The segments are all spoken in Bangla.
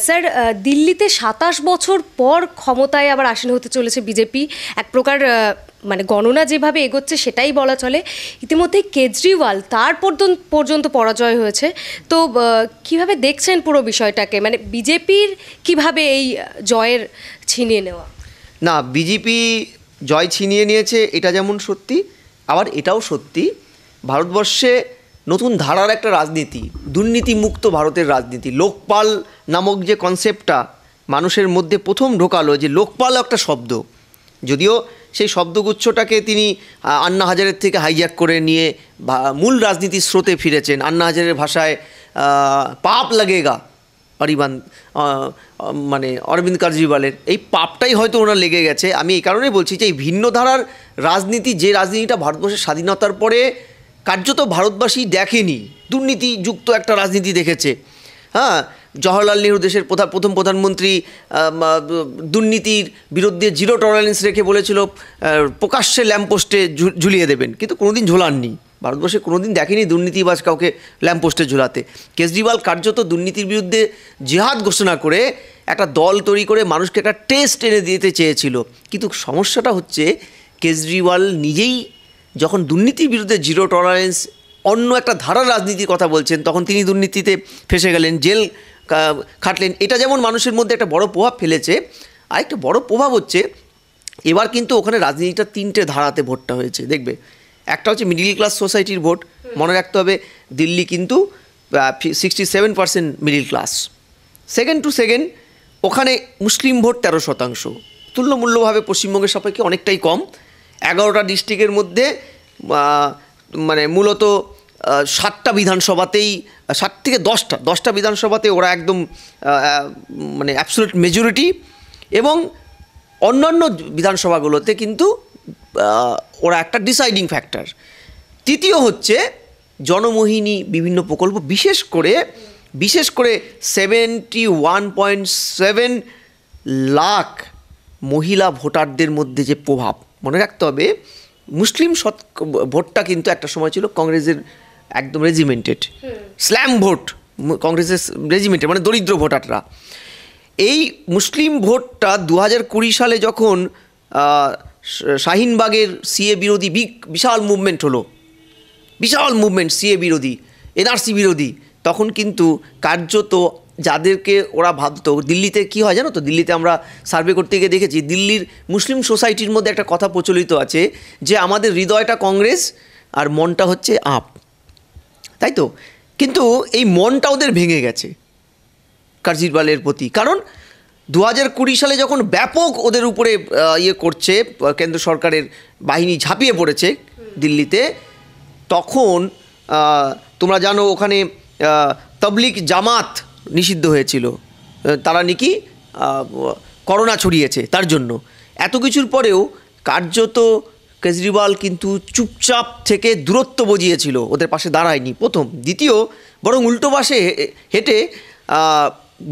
স্যার, দিল্লিতে ২৭ বছর পর ক্ষমতায় আবার আসীন হতে চলেছে বিজেপি। এক প্রকার মানে গণনা যেভাবে এগোচ্ছে সেটাই বলা চলে। ইতিমধ্যে কেজরিওয়াল তার পর্যন্ত পরাজয় হয়েছে। তো কিভাবে দেখছেন পুরো বিষয়টাকে, মানে বিজেপির কিভাবে এই জয়ের ছিনিয়ে নেওয়া? না, বিজেপি জয় ছিনিয়ে নিয়েছে এটা যেমন সত্যি, আবার এটাও সত্যি ভারতবর্ষে নতুন ধারার একটা রাজনীতি, দুর্নীতিমুক্ত ভারতের রাজনীতি, লোকপাল নামক যে কনসেপ্টটা মানুষের মধ্যে প্রথম ঢোকালো, যে লোকপাল একটা শব্দ, যদিও সেই শব্দগুচ্ছটাকে তিনি আন্না হাজারের থেকে হাইজ্যাক করে নিয়ে মূল রাজনীতির স্রোতে ফিরেছেন। আন্না হাজারের ভাষায় পাপ লাগেগা মানে অরবিন্দ কেজরিওয়ালের এই পাপটাই হয়তো ওনার লেগে গেছে। আমি এই কারণেই বলছি যে এই ভিন্ন ধারার রাজনীতি, যে রাজনীতিটা ভারতবর্ষের স্বাধীনতার পরে কার্যত ভারতবাসী দেখেনি, দুর্নীতিযুক্ত একটা রাজনীতি দেখেছে। হ্যাঁ, জওহরলাল নেহরু দেশের প্রথম প্রধানমন্ত্রী দুর্নীতির বিরুদ্ধে জিরো টলারেন্স রেখে বলেছিল প্রকাশ্যে ল্যাম্পপোস্টে ঝুলিয়ে দেবেন, কিন্তু কোনোদিন ঝোলাননি। ভারতবর্ষে কোনোদিন দেখেনি দুর্নীতিবাজ কাউকে ল্যাম্পপোস্টে ঝোলাতে। কেজরিওয়াল কার্যত দুর্নীতির বিরুদ্ধে জিহাদ ঘোষণা করে একটা দল তৈরি করে মানুষকে একটা টেস্ট এনে দিতে চেয়েছিল। কিন্তু সমস্যাটা হচ্ছে কেজরিওয়াল নিজেই যখন দুর্নীতির বিরুদ্ধে জিরো টলারেন্স অন্য একটা ধারার রাজনীতির কথা বলছেন, তখন তিনি দুর্নীতিতে ফেসে গেলেন, জেল খাটলেন। এটা যেমন মানুষের মধ্যে একটা বড় প্রভাব ফেলেছে, আর একটা বড় প্রভাব হচ্ছে এবার কিন্তু ওখানে রাজনীতিটা তিনটে ধারাতে ভোটটা হয়েছে। দেখবে, একটা হচ্ছে মিডিল ক্লাস সোসাইটির ভোট। মনে রাখতে হবে দিল্লি কিন্তু 67% মিডিল ক্লাস। সেকেন্ড ওখানে মুসলিম ভোট 13%, তুল্যমূল্যভাবে পশ্চিমবঙ্গের সাপেক্ষে অনেকটাই কম। 11টা ডিস্ট্রিক্টের মধ্যে মানে মূলত 7টা বিধানসভাতেই, 7 থেকে 10টা বিধানসভাতে ওরা একদম মানে অ্যাবসলিউট মেজরিটি, এবং অন্যান্য বিধানসভাগুলোতে কিন্তু ওরা একটা ডিসাইডিং ফ্যাক্টর। তৃতীয় হচ্ছে জনমোহিনী বিভিন্ন প্রকল্প, বিশেষ করে 71.7 লাখ মহিলা ভোটারদের মধ্যে যে প্রভাব। মনে রাখতে হবে মুসলিম ভোটটা কিন্তু একটা সময় ছিল কংগ্রেসের একদম রেজিমেন্টেড, স্ল্যাম ভোট কংগ্রেসের রেজিমেন্টেড, মানে দরিদ্র ভোটাররা। এই মুসলিম ভোটটা 2020 সালে যখন শাহিনবাগের সিএ বিরোধী বিশাল মুভমেন্ট হলো, সিএ বিরোধী, এনআরসি বিরোধী, তখন কিন্তু কার্যত যাদেরকে ওরা ভাবতো, দিল্লিতে কী হয় জানো তো, দিল্লিতে আমরা সার্ভে করতে গিয়ে দেখেছি দিল্লির মুসলিম সোসাইটির মধ্যে একটা কথা প্রচলিত আছে যে আমাদের হৃদয়টা কংগ্রেস আর মনটা হচ্ছে আপ, তাই তো? কিন্তু এই মনটা ওদের ভেঙে গেছে কেজরিওয়ালের প্রতি, কারণ 2020 সালে যখন ব্যাপক ওদের উপরে করছে কেন্দ্র সরকারের বাহিনী, ঝাঁপিয়ে পড়েছে দিল্লিতে, তখন তোমরা জানো ওখানে তাবলিগ জামাত নিষিদ্ধ হয়েছিল, তারা নাকি করোনা ছড়িয়েছে তার জন্য। এত কিছুর পরেও কার্যত কেজরিওয়াল কিন্তু চুপচাপ থেকে দূরত্ব বজিয়েছিল, ওদের পাশে দাঁড়ায়নি প্রথম। দ্বিতীয়, বরং উল্টো পাশে হেঁটে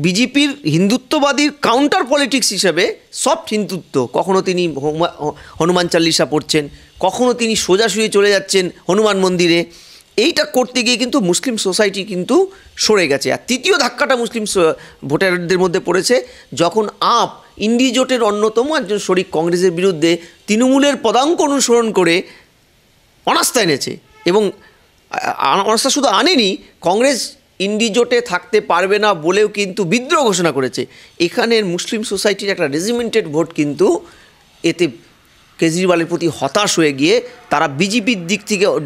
বিজেপির হিন্দুত্ববাদীর কাউন্টার পলিটিক্স হিসেবে সফট হিন্দুত্ব, কখনও তিনি হনুমান চাল্লিশা পড়ছেন, কখনও তিনি সোজাসুজি চলে যাচ্ছেন হনুমান মন্দিরে, এইটা করতে গিয়ে কিন্তু মুসলিম সোসাইটি কিন্তু সরে গেছে। আর তৃতীয় ধাক্কাটা মুসলিম ভোটারদের মধ্যে পড়েছে যখন আপ ইন্ডি জোটের অন্যতম একজন শরিক কংগ্রেসের বিরুদ্ধে তৃণমূলের পদাঙ্ক অনুসরণ করে অনাস্থা এনেছে, এবং অনাস্থা শুধু আনেনি, কংগ্রেস ইন্ডি জোটে থাকতে পারবে না বলেও কিন্তু বিদ্রোহ ঘোষণা করেছে। এখানের মুসলিম সোসাইটির একটা রেজিমেন্টেড ভোট কিন্তু এতে কেজরিওয়ালের প্রতি হতাশ হয়ে গিয়ে তারা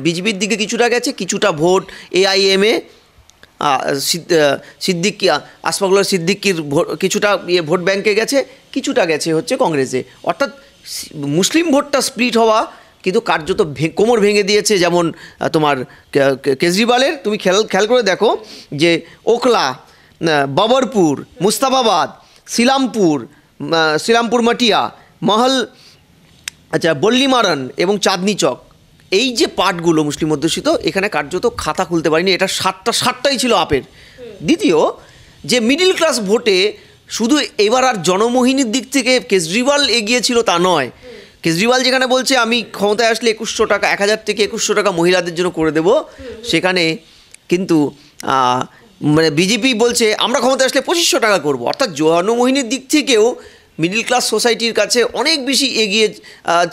বিজেপির দিকে কিছুটা গেছে, কিছুটা ভোট এআইএমএ সিদ্দিকি, আসফাকুল্লাহ সিদ্দিকির কিছুটা ভোট ব্যাংকে গেছে, কিছুটা গেছে হচ্ছে কংগ্রেসে। অর্থাৎ মুসলিম ভোটটা স্প্লিট হওয়া কিন্তু কার্যত কোমর ভেঙে দিয়েছে। যেমন তোমার কেজরিওয়ালের তুমি খেয়াল করে দেখো যে ওখলা, বাবরপুর, মুস্তাফাবাদ, শ্রীরামপুর মাটিয়া, মহল, বল্লিমারন এবং চাঁদনি চক, এই যে পার্টগুলো মুসলিম অধ্যুষিত, এখানে কার্যত খাতা খুলতে পারিনি। এটা 7টাই ছিল আপের। দ্বিতীয়, যে মিডিল ক্লাস ভোটে শুধু এবার আর জনমোহিনীর দিক থেকে কেজরিওয়াল এগিয়েছিল তা নয়, কেজরিওয়াল যেখানে বলছে আমি ক্ষমতায় আসলে 2100 টাকা, 1000 থেকে 2100 টাকা মহিলাদের জন্য করে দেব, সেখানে কিন্তু মানে বিজেপি বলছে আমরা ক্ষমতা আসলে 2500 টাকা করবো, অর্থাৎ জনমোহিনীর দিক থেকেও মিডল ক্লাস সোসাইটির কাছে অনেক বেশি এগিয়ে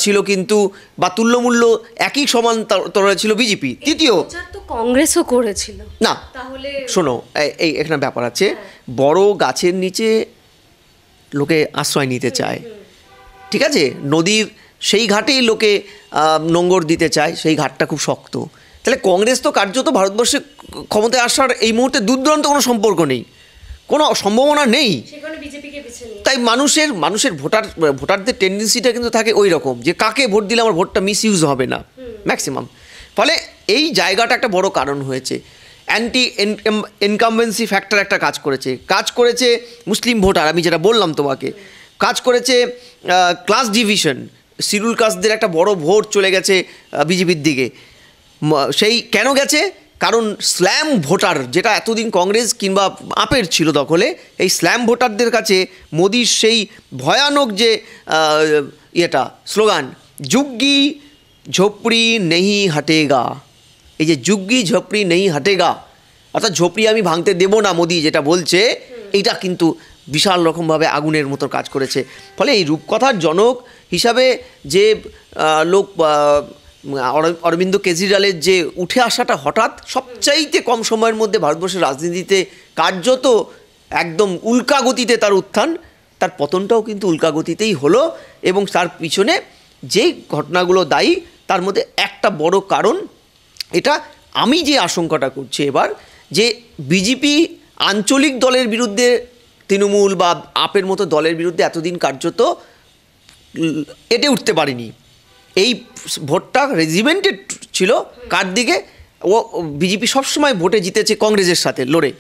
ছিল কিন্তু, বা তুল্যমূল্য একই সমান তরে ছিল বিজেপি। তৃতীয়, তো কংগ্রেসও করেছিল না তাহলে শোনো, এই এখানে ব্যাপার আছে, বড় গাছের নিচে লোকে আশ্রয় নিতে চায়, ঠিক আছে, নদীর সেই ঘাটেই লোকে নোঙর দিতে চায়, সেই ঘাটটা খুব শক্ত। তাহলে কংগ্রেস তো কার্যত ভারতবর্ষে ক্ষমতায় আসার এই মুহূর্তে দূরদূরান্ত কোনো সম্পর্ক নেই, কোনো সম্ভাবনা নেই। তাই মানুষের ভোটারদের টেন্ডেন্সিটা কিন্তু থাকে ওই রকম, যে কাকে ভোট দিলে আমার ভোটটা মিস ইউজ হবে না ম্যাক্সিমাম। ফলে এই জায়গাটা একটা বড় কারণ হয়েছে। অ্যান্টি ইনকামবেন্সি ফ্যাক্টর একটা কাজ করেছে মুসলিম ভোটার, আমি যেটা বললাম তোমাকে, কাজ করেছে ক্লাস ডিভিশন, শিডিউল কাস্টদের একটা বড় ভোট চলে গেছে বিজেপির দিকে। সেই কেন গেছে? কারণ স্ল্যাম ভোটার, যেটা এতদিন কংগ্রেস কিংবা আপের ছিল দখলে, এই স্ল্যাম ভোটারদের কাছে মোদির সেই ভয়ানক যে স্লোগান, জুগ্গি ঝোপড়ি নেহি হাটেগা, এই যে জুগ্গি ঝোপড়ি নেহি হাটেগা, অর্থাৎ ঝোপড়ি আমি ভাঙতে দেবো না, মোদি যেটা বলছে, এইটা কিন্তু বিশাল রকমভাবে আগুনের মতো কাজ করেছে। ফলে এই রূপকথার জনক হিসাবে যে লোক অরবিন্দ কেজরিওয়ালের যে উঠে আসাটা হঠাৎ সবচাইতে কম সময়ের মধ্যে ভারতবর্ষের রাজনীতিতে কার্যত একদম উল্কা গতিতে তার উত্থান, তার পতনটাও কিন্তু উল্কা গতিতেই হলো। এবং তার পিছনে যে ঘটনাগুলো দায়ী, তার মধ্যে একটা বড় কারণ এটা, আমি যে আশঙ্কাটা করছি এবার, যে বিজেপি আঞ্চলিক দলের বিরুদ্ধে, তৃণমূল বা আপের মতো দলের বিরুদ্ধে এতদিন কার্যত এটে উঠতে পারেনি। এই ভোটটা রেজিমেন্টেড ছিল কার দিকে? ও বিজেপি সবসময় ভোটে জিতেছে কংগ্রেসের সাথে লড়ে,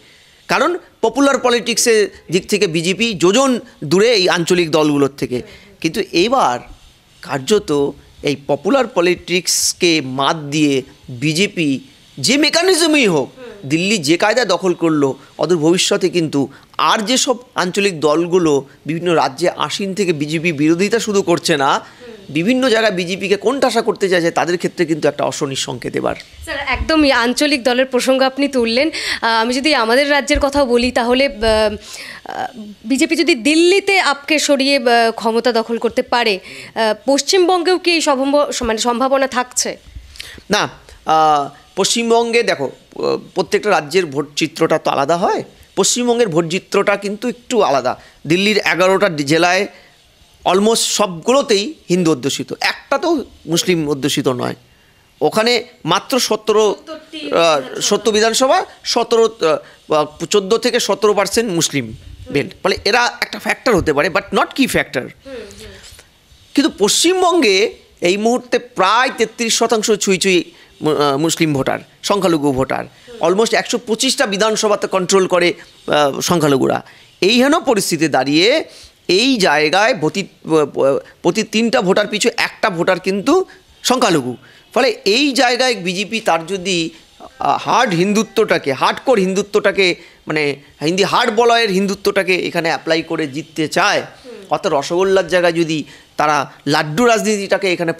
কারণ পপুলার পলিটিক্সের দিক থেকে বিজেপি যোজন দূরে এই আঞ্চলিক দলগুলোর থেকে। কিন্তু এইবার কার্যত এই পপুলার পলিটিক্সকে মাত দিয়ে বিজেপি যে মেকানিজমই হোক, দিল্লি যে কায়দা দখল করলো, অদূর ভবিষ্যতে কিন্তু আর যেসব আঞ্চলিক দলগুলো বিভিন্ন রাজ্যে আসীন থেকে বিজেপি বিরোধিতা শুধু করছে না, বিভিন্ন জায়গায় বিজেপিকে কোণঠাসা করতে চাইছে, তাদের ক্ষেত্রে কিন্তু একটা অশনির সংকেত এবার। স্যার, একদমই আঞ্চলিক দলের প্রসঙ্গ আপনি তুললেন। আমি যদি আমাদের রাজ্যের কথা বলি, তাহলে বিজেপি যদি দিল্লিতে আপকে সরিয়ে ক্ষমতা দখল করতে পারে, পশ্চিমবঙ্গেও কি এই সম্ভাবনা থাকছে? না, পশ্চিমবঙ্গে দেখো, প্রত্যেকটা রাজ্যের ভোট চিত্রটা তো আলাদা হয়। পশ্চিমবঙ্গের ভোট চিত্রটা কিন্তু একটু আলাদা। দিল্লির 11টা জেলায় অলমোস্ট সবগুলোতেই হিন্দু অধ্যুষিত, একটা তো মুসলিম অধ্যুষিত নয়। ওখানে মাত্র 17 বিধানসভা, 14 থেকে 17% মুসলিম বেল্ট। ফলে এরা একটা ফ্যাক্টর হতে পারে, বাট নট কি ফ্যাক্টর। কিন্তু পশ্চিমবঙ্গে এই মুহূর্তে প্রায় 33% ছুঁই মুসলিম ভোটার, সংখ্যালঘু ভোটার। অলমোস্ট 125টা বিধানসভাতে কন্ট্রোল করে সংখ্যালঘুরা। এই হেন পরিস্থিতি দাঁড়িয়ে এই জায়গায় প্রতি 3টা ভোটার পিছু একটা ভোটার কিন্তু সংখ্যালঘু। ফলে এই জায়গায় বিজেপি তার যদি হার্ডকোর হিন্দুত্বটাকে, মানে হিন্দি হার্ড বলয়ের হিন্দুত্বটাকে এখানে অ্যাপ্লাই করে জিততে চায়, অর্থাৎ রসগোল্লার জায়গায় যদি তারা লাড্ডু রাজনীতিটাকে এখানে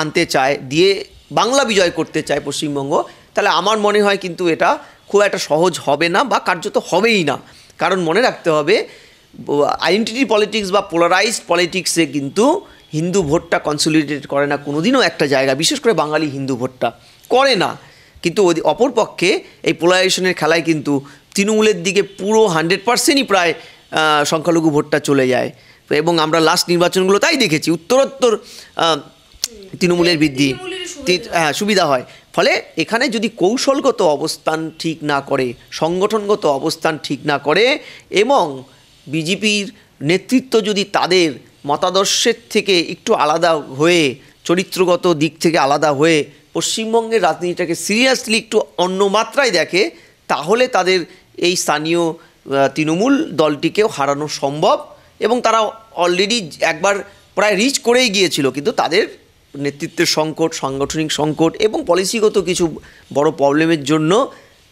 আনতে চায়, দিয়ে বাংলা বিজয় করতে চায় পশ্চিমবঙ্গ, তাহলে আমার মনে হয় কিন্তু এটা খুব একটা সহজ হবে না, বা কার্যত হবেই না। কারণ মনে রাখতে হবে, আইডেন্টিটি পলিটিক্স বা পোলারাইজড পলিটিক্সে কিন্তু হিন্দু ভোটটা কনসলিডেট করে না কোনোদিনও একটা জায়গা, বিশেষ করে বাঙালি হিন্দু ভোটটা করে না। কিন্তু অপরপক্ষে এই পোলারাইজেশনের খেলায় কিন্তু তৃণমূলের দিকে পুরো 100%ই প্রায় সংখ্যালঘু ভোটটা চলে যায়। এবং আমরা লাস্ট নির্বাচনগুলো তাই দেখেছি, উত্তরোত্তর তৃণমূলের বৃদ্ধি, সুবিধা হয়। ফলে এখানে যদি কৌশলগত অবস্থান ঠিক না করে, সংগঠনগত অবস্থান ঠিক না করে, এবং বিজেপির নেতৃত্ব যদি তাদের মতাদর্শের থেকে একটু আলাদা হয়ে, চরিত্রগত দিক থেকে আলাদা হয়ে পশ্চিমবঙ্গের রাজনীতিটাকে সিরিয়াসলি একটু অন্য মাত্রায় দেখে, তাহলে তাদের এই স্থানীয় তৃণমূল দলটিকেও হারানো সম্ভব। এবং তারা অলরেডি একবার প্রায় রিচ করেই গিয়েছিল, কিন্তু তাদের নেতৃত্বের সংকট, সাংগঠনিক সংকট এবং পলিসিগত কিছু বড় প্রবলেমের জন্য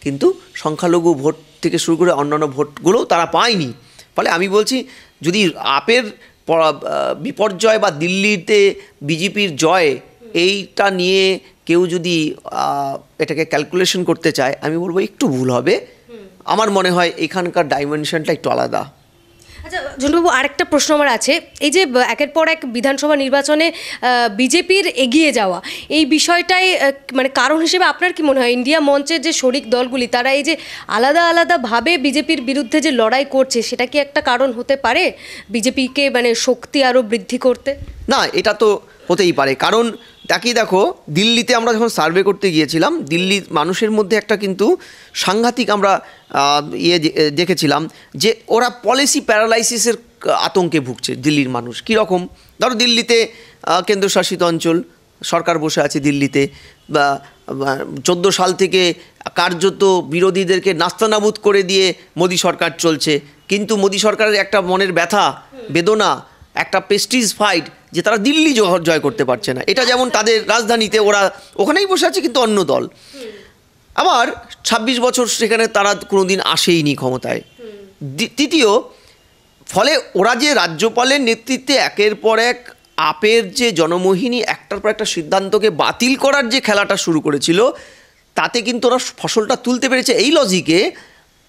কিন্তু সংখ্যালঘু ভোট থেকে শুরু করে অন্যান্য ভোটগুলোও তারা পায়নি। ফলে আমি বলছি, যদি আপের বিপর্যয় বা দিল্লিতে বিজেপির জয়, এইটা নিয়ে কেউ যদি এটাকে ক্যালকুলেশন করতে চায়, আমি বলবো একটু ভুল হবে। আমার মনে হয় এখানকার ডাইমেনশনটা একটু আলাদা। আচ্ছা ঝন্টুবাবু, আরেকটা প্রশ্ন আমার আছে। এই যে একের পর এক বিধানসভা নির্বাচনে বিজেপির এগিয়ে যাওয়া, এই বিষয়টাই মানে কারণ হিসেবে আপনার কি মনে হয় ইন্ডিয়া মঞ্চের যে শরিক দলগুলি তারা এই যে আলাদা আলাদাভাবে বিজেপির বিরুদ্ধে যে লড়াই করছে, সেটা কি একটা কারণ হতে পারে বিজেপিকে মানে শক্তি আরও বৃদ্ধি করতে? না, এটা তো হতেই পারে, কারণ দেখো দিল্লিতে আমরা যখন সার্ভে করতে গিয়েছিলাম, দিল্লির মানুষের মধ্যে একটা কিন্তু সাংঘাতিক আমরা দেখেছিলাম যে ওরা পলিসি প্যারালাইসিসের আতঙ্কে ভুগছে দিল্লির মানুষ। কীরকম? ধরো দিল্লিতে কেন্দ্রশাসিত অঞ্চল, সরকার বসে আছে দিল্লিতে, 14 সাল থেকে কার্যত বিরোধীদেরকে নাস্তানাবুদ করে দিয়ে মোদী সরকার চলছে, কিন্তু মোদী সরকারের একটা মনের ব্যথা, বেদনা, একটা প্রেস্টিজ ফাইট যে তারা দিল্লি জয় করতে পারছে না। এটা যেমন তাদের রাজধানীতে ওরা ওখানেই বসে আছে, কিন্তু অন্য দল। আবার 26 বছর সেখানে তারা কোনো দিন আসেইনি ক্ষমতায়। তৃতীয়, ফলে ওরা যে রাজ্যপালের নেতৃত্বে একের পর এক আপের যে জনমোহিনী একটার পর একটা সিদ্ধান্তকে বাতিল করার যে খেলাটা শুরু করেছিল, তাতে কিন্তু ওরা ফসলটা তুলতে পেরেছে এই লজিকে।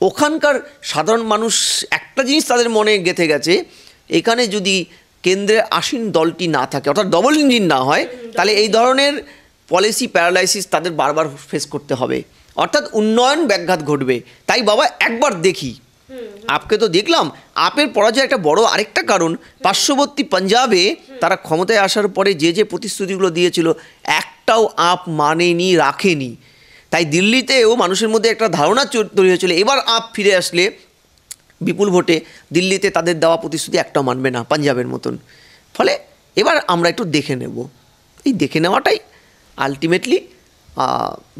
ওখানকার সাধারণ মানুষ একটা জিনিস তাদের মনে গেঁথে গেছে, এখানে যদি কেন্দ্রে আসীন দলটি না থাকে, অর্থাৎ ডবল ইঞ্জিন না হয়, তাহলে এই ধরনের পলিসি প্যারালাইসিস তাদের বারবার ফেস করতে হবে, অর্থাৎ উন্নয়ন ব্যাঘাত ঘটবে। তাই বাবা একবার দেখি, আপকে তো দেখলাম। আপের পরাজয় একটা বড় আরেকটা কারণ, পার্শ্ববর্তী পাঞ্জাবে তারা ক্ষমতায় আসার পরে যে প্রতিশ্রুতিগুলো দিয়েছিল একটাও আপ মানেনি, রাখেনি। তাই দিল্লিতেও মানুষের মধ্যে একটা ধারণা তৈরি হয়েছিল এবার আপ ফিরে আসলে বিপুল ভোটে দিল্লিতে তাদের দেওয়া প্রতিশ্রুতি একটাও মানবে না পাঞ্জাবের মতন। ফলে এবার আমরা একটু দেখে নেব, এই দেখে নেওয়াটাই আলটিমেটলি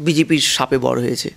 বিজেপির শাপে বড় হয়েছে।